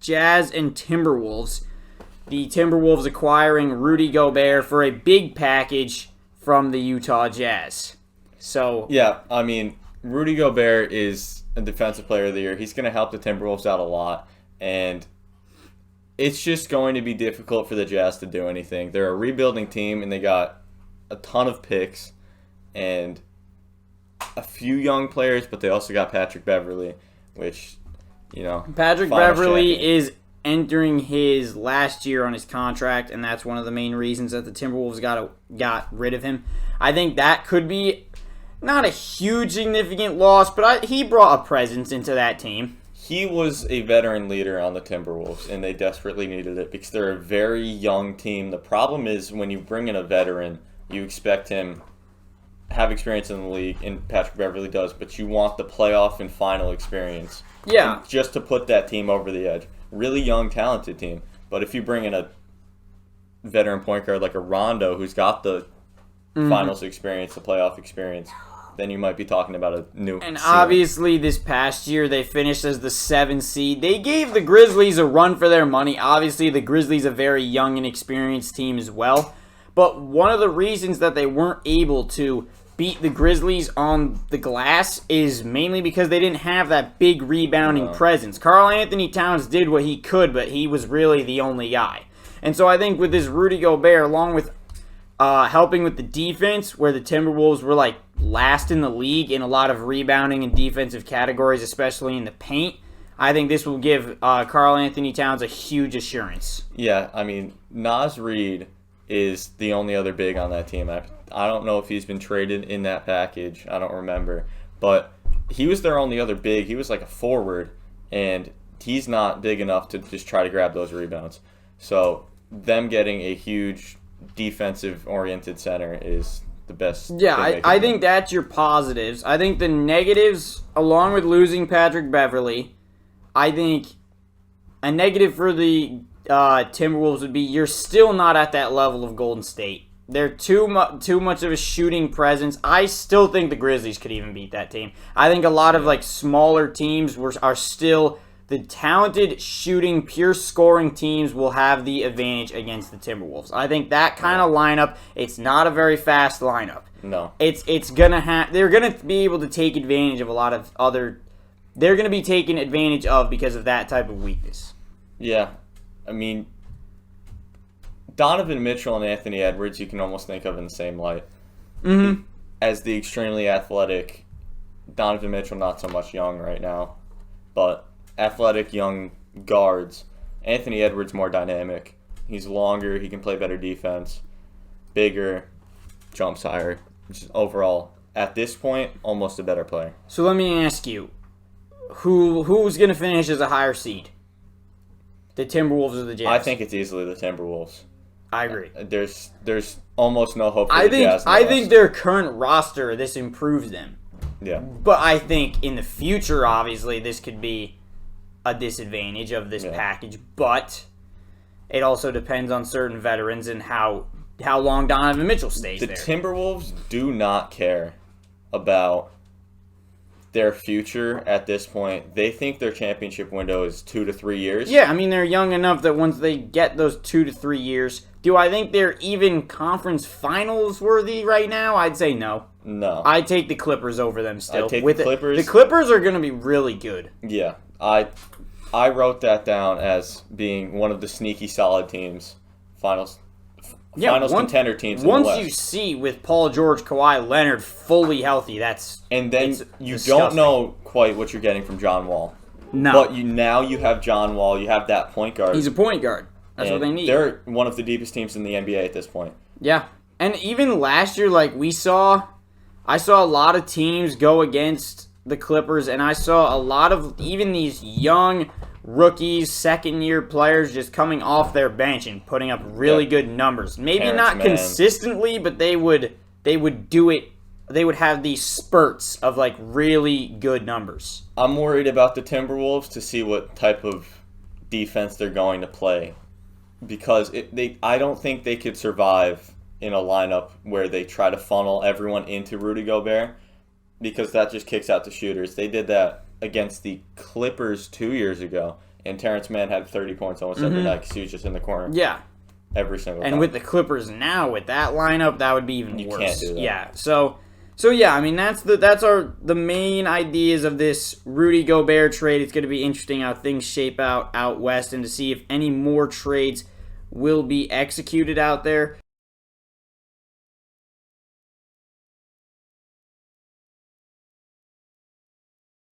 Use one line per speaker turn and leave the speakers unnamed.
Jazz and Timberwolves. The Timberwolves acquiring Rudy Gobert for a big package from the Utah Jazz. So
yeah, I mean, Rudy Gobert is a defensive player of the year. He's going to help the Timberwolves out a lot, and it's just going to be difficult for the Jazz to do anything. They're a rebuilding team, and they got a ton of picks and a few young players, but they also got Patrick Beverley, which,
Patrick Beverley is entering his last year on his contract, and that's one of the main reasons that the Timberwolves got rid of him. I think that could be not a huge significant loss, but he brought a presence into that team.
He was a veteran leader on the Timberwolves, and they desperately needed it because they're a very young team. The problem is when you bring in a veteran, you expect him have experience in the league, and Patrick Beverley does, but you want the playoff and final experience.
Yeah.
And just to put that team over the edge. Really young, talented team. But if you bring in a veteran point guard like a Rondo who's got the finals experience, the playoff experience, then you might be talking about a new
And
ceiling.
obviously this past year they finished as the 7th seed. They gave the Grizzlies a run for their money. Obviously the Grizzlies a very young and experienced team as well. But one of the reasons that they weren't able to beat the Grizzlies on the glass is mainly because they didn't have that big rebounding presence. Karl Anthony Towns did what he could, but he was really the only guy. And so I think with this Rudy Gobert, along with helping with the defense, where the Timberwolves were like last in the league in a lot of rebounding and defensive categories, especially in the paint, I think this will give Karl Anthony Towns a huge assurance.
Yeah, I mean, Naz Reid is the only other big on that team. I don't know if he's been traded in that package. I don't remember. But he was their only other big. He was like a forward, and he's not big enough to just try to grab those rebounds. So them getting a huge defensive-oriented center is the best.
Yeah, I think that's your positives. I think the negatives, along with losing Patrick Beverley, I think a negative for the Timberwolves would be you're still not at that level of Golden State. They're too much of a shooting presence. I still think the Grizzlies could even beat that team. I think a lot of like smaller teams are still the talented shooting, pure scoring teams will have the advantage against the Timberwolves. I think that kind of lineup, it's not a very fast lineup.
No.
It's gonna they're gonna be able to take advantage of a lot of other. They're gonna be taken advantage of because of that type of weakness.
Yeah, I mean, Donovan Mitchell and Anthony Edwards, you can almost think of in the same light.
Mm-hmm.
As the extremely athletic, Donovan Mitchell not so much young right now, but athletic young guards. Anthony Edwards more dynamic. He's longer. He can play better defense. Bigger, jumps higher. Just overall, at this point, almost a better player.
So let me ask you, who's going to finish as a higher seed? The Timberwolves or the Jazz?
I think it's easily the Timberwolves.
I agree.
There's almost no hope for the Jazz.
I think their current roster, this improves them.
Yeah.
But I think in the future, obviously, this could be a disadvantage of this package. But it also depends on certain veterans and how long Donovan Mitchell stays there.
The Timberwolves do not care about their future at this point. They think their championship window is 2 to 3 years.
Yeah, I mean, they're young enough that once they get those 2 to 3 years, do I think they're even conference finals worthy right now? I'd say no.
No.
I take the Clippers over them still.
I take the Clippers.
The Clippers are going to be really good.
Yeah. I wrote that down as being one of the sneaky solid teams. Finals contender teams in the West.
Once you see with Paul George, Kawhi Leonard fully healthy,
and then you
disgusting.
don't know quite what you're getting from John Wall.
No.
But now you have John Wall, you have that point guard.
He's a point guard. That's what they need.
They're one of the deepest teams in the NBA at this point.
Yeah. And even last year, like I saw a lot of teams go against the Clippers, and I saw a lot of even these young rookies, second-year players just coming off their bench and putting up really good numbers. Maybe
Terrence
not
Mann.
consistently, but they would do it. They would have these spurts of like really good numbers.
I'm worried about the Timberwolves to see what type of defense they're going to play, because I don't think they could survive in a lineup where they try to funnel everyone into Rudy Gobert, because that just kicks out the shooters. They did that against the Clippers 2 years ago, and Terrence Mann had 30 points almost every night because he was just in the corner
Yeah.
every single time.
And with the Clippers now, with that lineup, that would be even worse.
Can't do that.
Yeah. So yeah, I mean that's the main ideas of this Rudy Gobert trade. It's going to be interesting how things shape out west and to see if any more trades will be executed out there.